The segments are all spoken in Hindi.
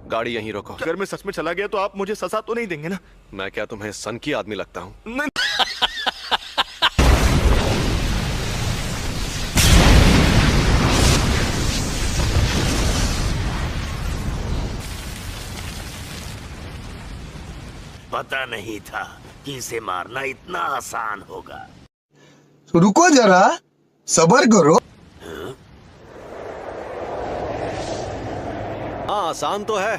गाड़ी यहीं रोको। अगर मैं सच में चला गया तो आप मुझे सजा तो नहीं देंगे ना? मैं क्या तुम्हें सन की आदमी लगता हूँ? नहीं। पता नहीं था कि इसे मारना इतना आसान होगा। रुको जरा, सब्र करो। हाँ, आसान तो है,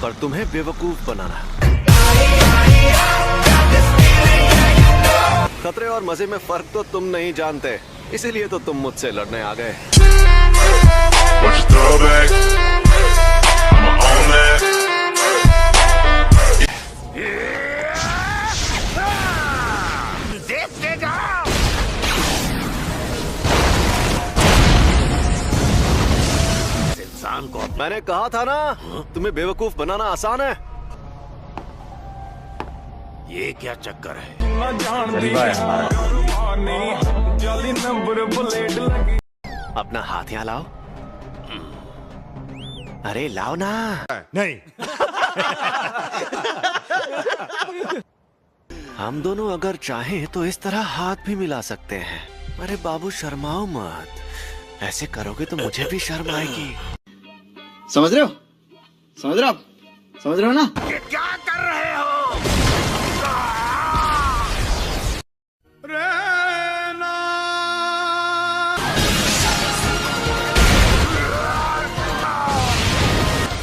पर तुम्हें बेवकूफ बनाना। खतरे और मजे में फर्क तो तुम नहीं जानते, इसीलिए तो तुम मुझसे लड़ने आ गए। देखते जाओ। इंसान को मैंने कहा था ना, तुम्हें बेवकूफ बनाना आसान है। ये क्या चक्कर है? अपना हाथ यहाँ लाओ। अरे लाओ ना। नहीं। हम दोनों अगर चाहें तो इस तरह हाथ भी मिला सकते हैं। अरे बाबू शर्माओ मत, ऐसे करोगे तो मुझे भी शर्म आएगी। समझ रहे हो? समझ रहे हो आप? समझ रहे हो ना? ये क्या कर रहे हो?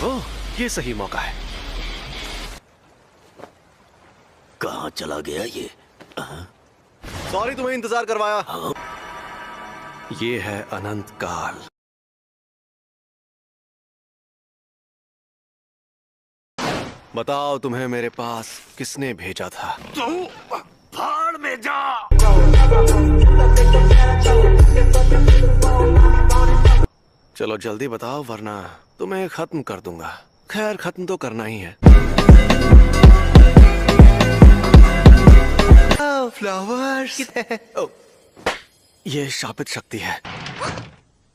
ओह, ये सही मौका है। कहाँ चला गया ये? सॉरी तुम्हें इंतजार करवाया। ये है अनंत काल। बताओ तुम्हें मेरे पास किसने भेजा था? तू भाड़ में जा। चलो जल्दी बताओ वरना तुम्हें खत्म कर दूंगा। खैर खत्म तो करना ही है। फ्लावर्स। ये शापित शक्ति है।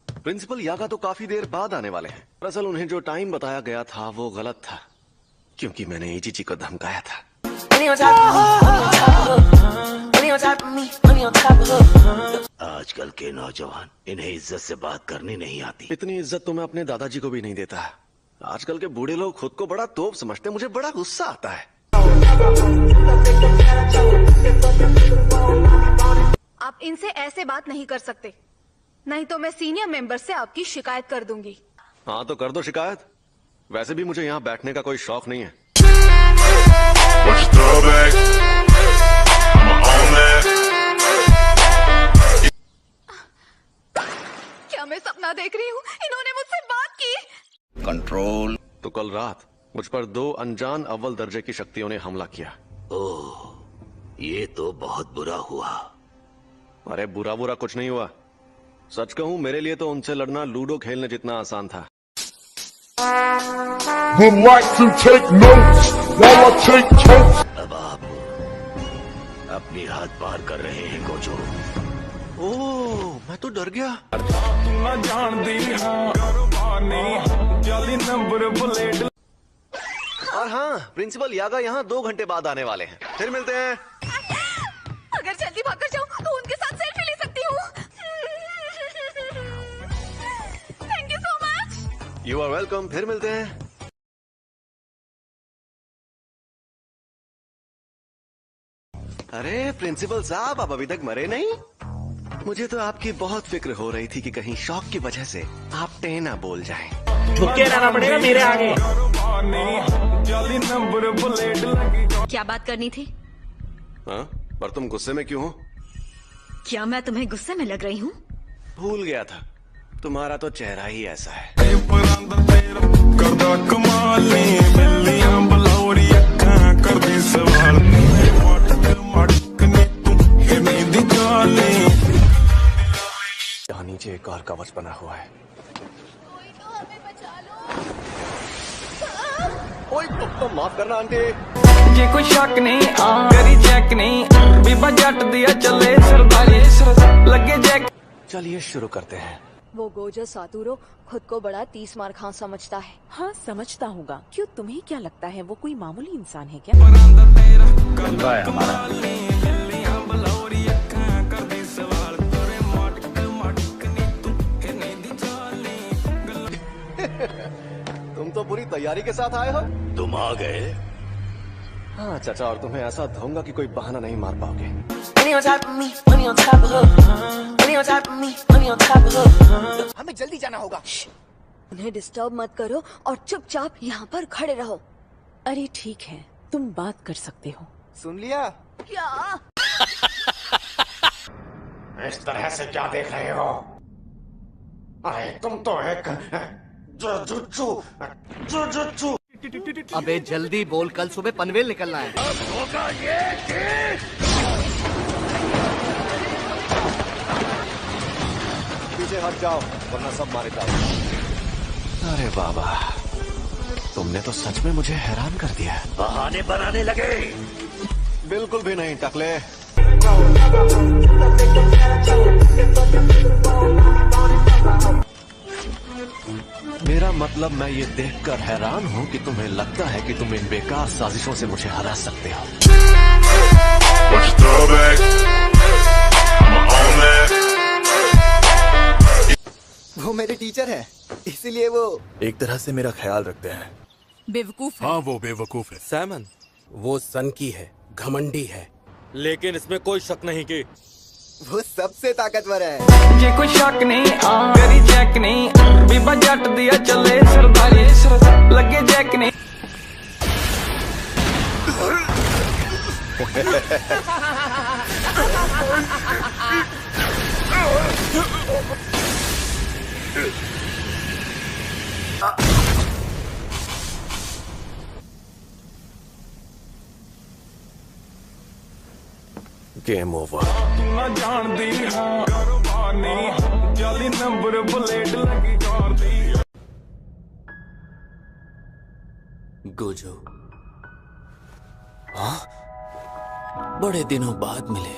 प्रिंसिपल यागा तो काफी देर बाद आने वाले हैं। दरअसल उन्हें जो टाइम बताया गया था वो गलत था, क्योंकि मैंने इजीची को धमकाया था। आजकल के नौजवान, इन्हें इज्जत से बात करनी नहीं आती। इतनी इज्जत तो मैं अपने दादाजी को भी नहीं देता। आजकल के बूढ़े लोग खुद को बड़ा तोप समझते, मुझे बड़ा गुस्सा आता है। आप इनसे ऐसे बात नहीं कर सकते, नहीं तो मैं सीनियर मेंबर से आपकी शिकायत कर दूंगी। हाँ तो कर दो शिकायत। वैसे भी मुझे यहाँ बैठने का कोई शौक नहीं है। क्या मैं सपना देख रही हूँ? इन्होंने मुझसे बात की। कंट्रोल। तो कल रात मुझ पर 2 अनजान अव्वल दर्जे की शक्तियों ने हमला किया। ओह, ये तो बहुत बुरा हुआ। अरे बुरा बुरा कुछ नहीं हुआ। सच कहूँ मेरे लिए तो उनसे लड़ना लूडो खेलने जितना आसान था। Would like to take notes while I take totes. अब आप अपनी हाथ पार कर रहे हैं गोजो। ओह, मैं तो डर गया। और हाँ, प्रिंसिपल यागा यहाँ 2 घंटे बाद आने वाले हैं। फिर मिलते हैं। अगर जल्दी भागकर जाऊँ तो उनके साथ सेल्फी ले सकती हूँ। Thank you so much. You are welcome. फिर मिलते हैं। अरे प्रिंसिपल साहब, आप अभी तक मरे नहीं? मुझे तो आपकी बहुत फिक्र हो रही थी कि कहीं शौक की वजह से आप टेना बोल जाएं। झुके रहना पड़ेगा मेरे आगे। क्या बात करनी थी? हाँ, पर तुम गुस्से में क्यों हो? क्या मैं तुम्हें गुस्से में लग रही हूँ? भूल गया था, तुम्हारा तो चेहरा ही ऐसा है। यहाँ नीचे एक और कवच बना हुआ है। कोई तो हमें बचा लो। ओए तो माफ करना आंटी। जे कोई शक नहीं करी चेक नहीं बीबा जट दिया चले सरदारी लगे जैक। चलिए शुरू करते हैं। वो गोजो सातुरो खुद को बड़ा 30 मार खां समझता है। हाँ समझता होगा, क्यों तुम्हें क्या लगता है वो कोई मामूली इंसान है क्या? तुम तो पूरी तैयारी के साथ आए हो। तुम आ गए। हाँ चाचा, और तुम्हें ऐसा धोऊंगा कि कोई बहाना नहीं मार पाओगे। हमें जल्दी जाना होगा। उन्हें डिस्टर्ब मत करो और चुपचाप यहाँ पर खड़े रहो। अरे ठीक है, तुम बात कर सकते हो। सुन लिया? क्या? इस तरह से क्या देख रहे हो? अरे तुम तो एक जुजुत्सु। अबे जल्दी बोल, कल सुबह पनवेल निकलना है। होगा ये कि पीछे हट जाओ वरना सब मारे जाओ। अरे बाबा, तुमने तो सच में मुझे हैरान कर दिया। बहाने बनाने लगे। बिल्कुल भी नहीं टकले। मेरा मतलब मैं ये देखकर हैरान हूँ कि तुम्हें लगता है कि तुम इन बेकार साजिशों से मुझे हरा सकते हो। वो मेरे टीचर है, इसीलिए वो एक तरह से मेरा ख्याल रखते हैं। बेवकूफ है। हाँ वो बेवकूफ है। सैमन वो सन की है, घमंडी है, लेकिन इसमें कोई शक नहीं कि वो सबसे ताकतवर है। जे कोई शक नहीं करी चेक नहीं, बीबा जट दिया चले सरदारी लगे जैक नहीं। Game over. ना जान दी हाँ कारोबार नहीं, जाली नंबर बुलेट लगी कार दी। गोजो, हाँ बड़े दिनों बाद मिले।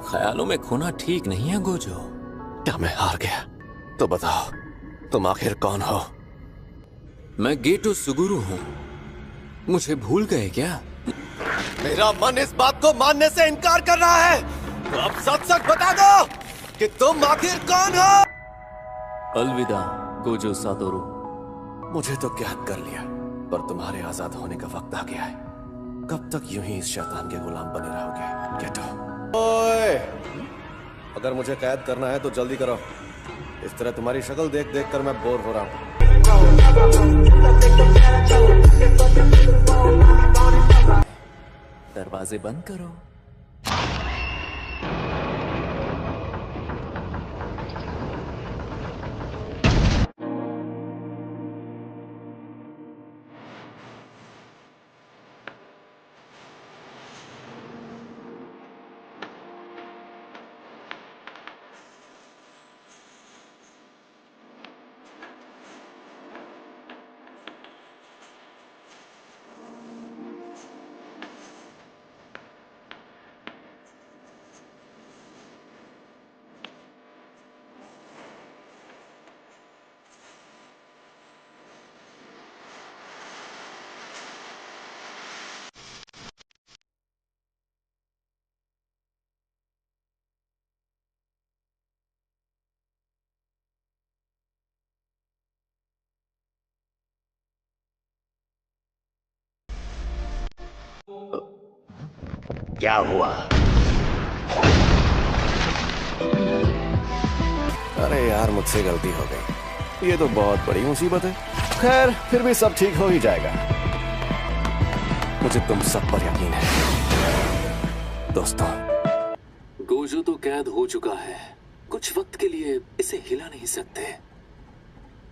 ख्यालों में खोना ठीक नहीं है गोजो। क्या मैं हार गया? तो बताओ तुम आखिर कौन हो? मैं गेटो सुगुरु हूँ, मुझे भूल गए क्या? मेरा मन इस बात को मानने से इनकार कर रहा है। तो अब सच सच बता दो कि तुम आखिर कौन हो? अलविदा गोजो सातोरू। मुझे तो कैद कर लिया, पर तुम्हारे आजाद होने का वक्त आ गया है। कब तक यूं ही इस शैतान के गुलाम बने रहोगे? गेटो। ओए, अगर मुझे कैद करना है तो जल्दी करो। इस तरह तुम्हारी शक्ल देख देख कर मैं बोर हो रहा हूँ। दरवाजे बंद करो। क्या हुआ? अरे यार, मुझसे गलती हो गई। ये तो बहुत बड़ी मुसीबत है। खैर, फिर भी सब ठीक हो ही जाएगा। मुझे तुम सब पर यकीन है दोस्तों। गोजो तो कैद हो चुका है, कुछ वक्त के लिए इसे हिला नहीं सकते।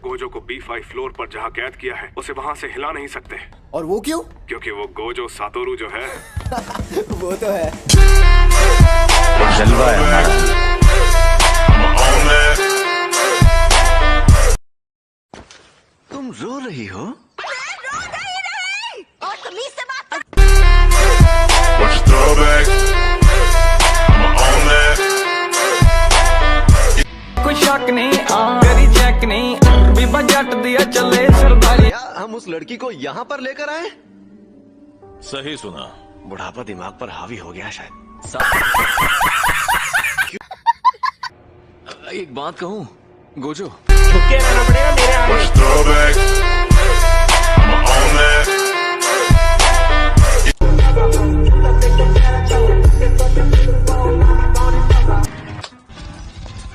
गोजो को B5 फ्लोर पर जहाँ कैद किया है उसे वहाँ से हिला नहीं सकते। और वो क्यों? क्योंकि वो गोजो सातोरू जो है वो तो है। जलवा है हमारा। तुम रो रही हो? मैं रो नहीं रही। और तमीज से बात कर। जट दिया चले सरदारी। क्या हम उस लड़की को यहाँ पर लेकर आए? सही सुना। बुढ़ापा दिमाग पर हावी हो गया शायद। एक बात कहूँ गोजो,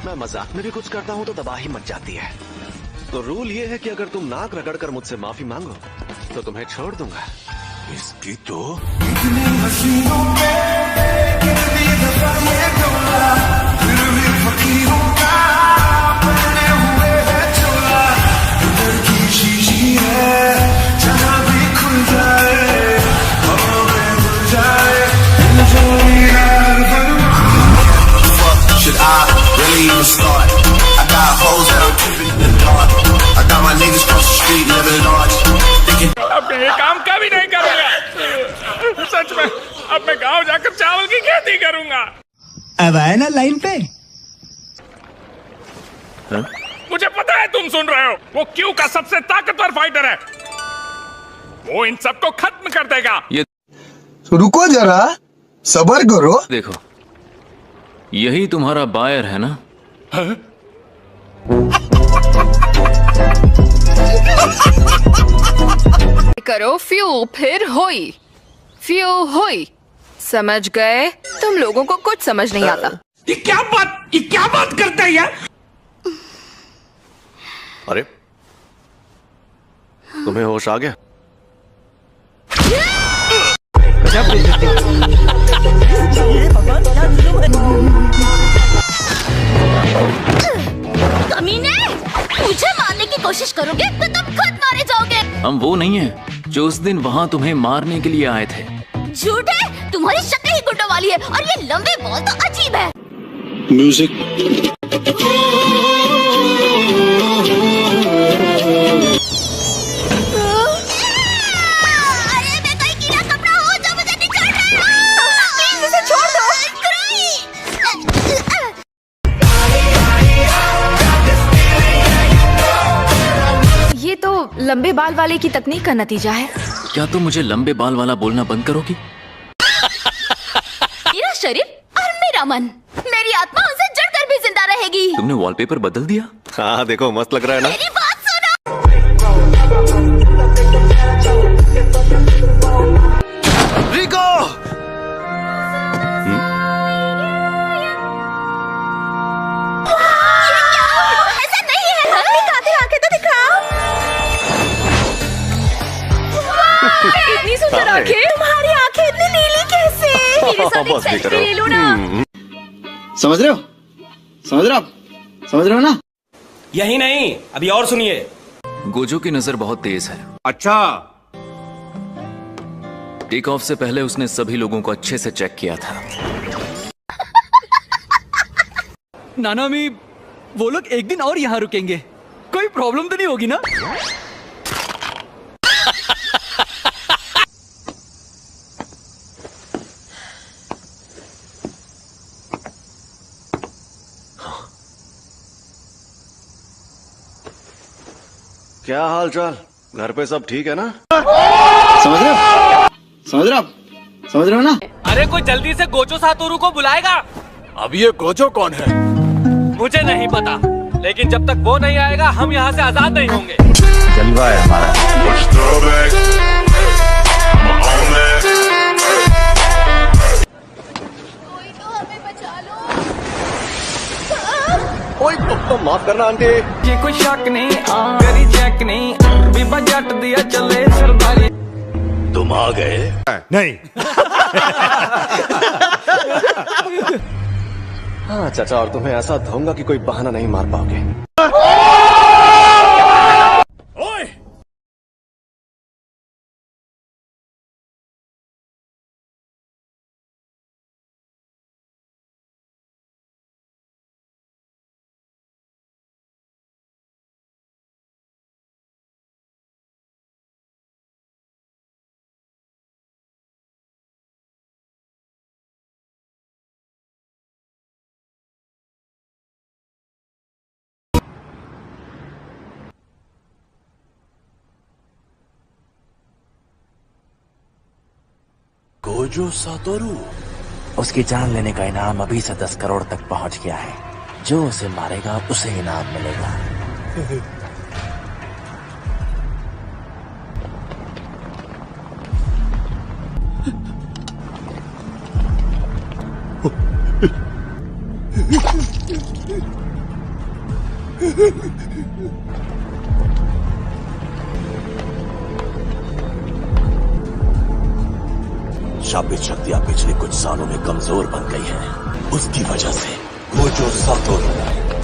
मैं मजाक में भी कुछ करता हूँ तो तबाही मच जाती है। तो रूल ये है कि अगर तुम नाक रगड़ कर मुझसे माफी मांगो तो तुम्हें छोड़ दूंगा। इसकी तो Should I really even start? I got hoes that I'm keeping in the dark. I got my niggas cross the street living large. Thinking अब ये काम कभी नहीं करूंगा। सच में अब मैं गांव जाकर चावल की खेती करूंगा। अब आए ना लाइन पे। मुझे पता है तुम सुन रहे हो। वो क्यू का सबसे ताकतवर फाइटर है। वो इन सबको खत्म कर देगा। ये रुको जरा, सबर करो। देखो, यही तुम्हारा बायर है ना? करो फ्यू फिर होई, फ्यू होई। समझ गए? तुम लोगों को कुछ समझ नहीं आता। ये क्या बात करते हैं यार? अरे तुम्हें होश आ गया? कमीने, मुझे मारने की कोशिश करोगे तो तुम खुद मारे जाओगे। हम वो नहीं है जो उस दिन वहाँ तुम्हें मारने के लिए आए थे। झूठ है, तुम्हारी शक्ल ही गुंडों वाली है और ये लंबे बॉल तो अजीब है। म्यूजिक। अरे मैं कोई कीड़ा कपड़ा हूँ जो मुझे निकाल रहा है। प्लीज इसे छोड़ दो। ये तो लंबे बाल वाले की तकनीक का नतीजा है। क्या तुम मुझे लंबे बाल वाला बोलना बंद करोगी? मेरा शरीर और मेरा मन, मेरी आत्मा उनसे जुड़कर भी जिंदा रहेगी। तुमने वॉलपेपर बदल दिया? हाँ देखो मस्त लग रहा है ना? मेरी बात सुनो। रिको! ऐसा नहीं है। दिखाते आंखें तो दिखाओ। इतनी सुंदर आंखें। तुम्हारी आंखें इतनी नीली कैसे? मेरे साथ एक बस भी सेल्फी करो। ले लो ना। समझ रहे हो? समझ रहे हो आप? समझ रहे हो ना? यही नहीं, अभी और सुनिए। गोजो की नजर बहुत तेज है। अच्छा, टेक ऑफ से पहले उसने सभी लोगों को अच्छे से चेक किया था। नाना मी, वो लोग एक दिन और यहाँ रुकेंगे। कोई प्रॉब्लम तो नहीं होगी ना? क्या हाल चाल? घर पे सब ठीक है ना? समझ रहे हो? समझ रहे हो आप? समझ रहे हो ना? अरे कोई जल्दी से गोजो सातोरू को बुलाएगा। अब ये गोजो कौन है? मुझे नहीं पता, लेकिन जब तक वो नहीं आएगा हम यहाँ से आजाद नहीं होंगे। जलवा है हमारा। कोई तो हमें बचा लो। ओए तो माफ करना आंटी। ये कोई शक नहीं, मेरी चेक नहीं, बीबा जट दिया चले सरदारी। तुम आ गए? नहीं। हाँ चाचा, और तुम्हें ऐसा धोऊंगा कि कोई बहाना नहीं मार पाओगे। ओए! Gojo Satoru. उसकी जान लेने का इनाम अभी से 10 करोड़ तक पहुंच गया है। जो उसे मारेगा उसे इनाम मिलेगा। शापित शक्तियां पिछले कुछ सालों में कमजोर बन गई हैं। उसकी वजह से गोजो सातोरू,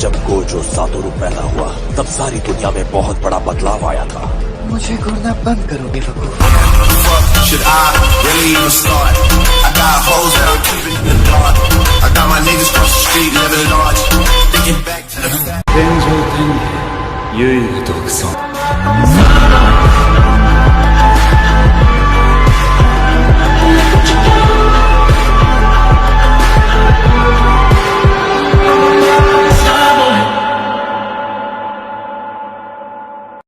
जब गोजो सातोरू पैदा हुआ तब सारी दुनिया में बहुत बड़ा बदलाव आया था। मुझे घूरना बंद करोगे फकू? Should I really even start? I got hoes that I'm keeping in the dark. I got my niggas cross the street living large. Thinking back to the 벤조 벤 유일 독성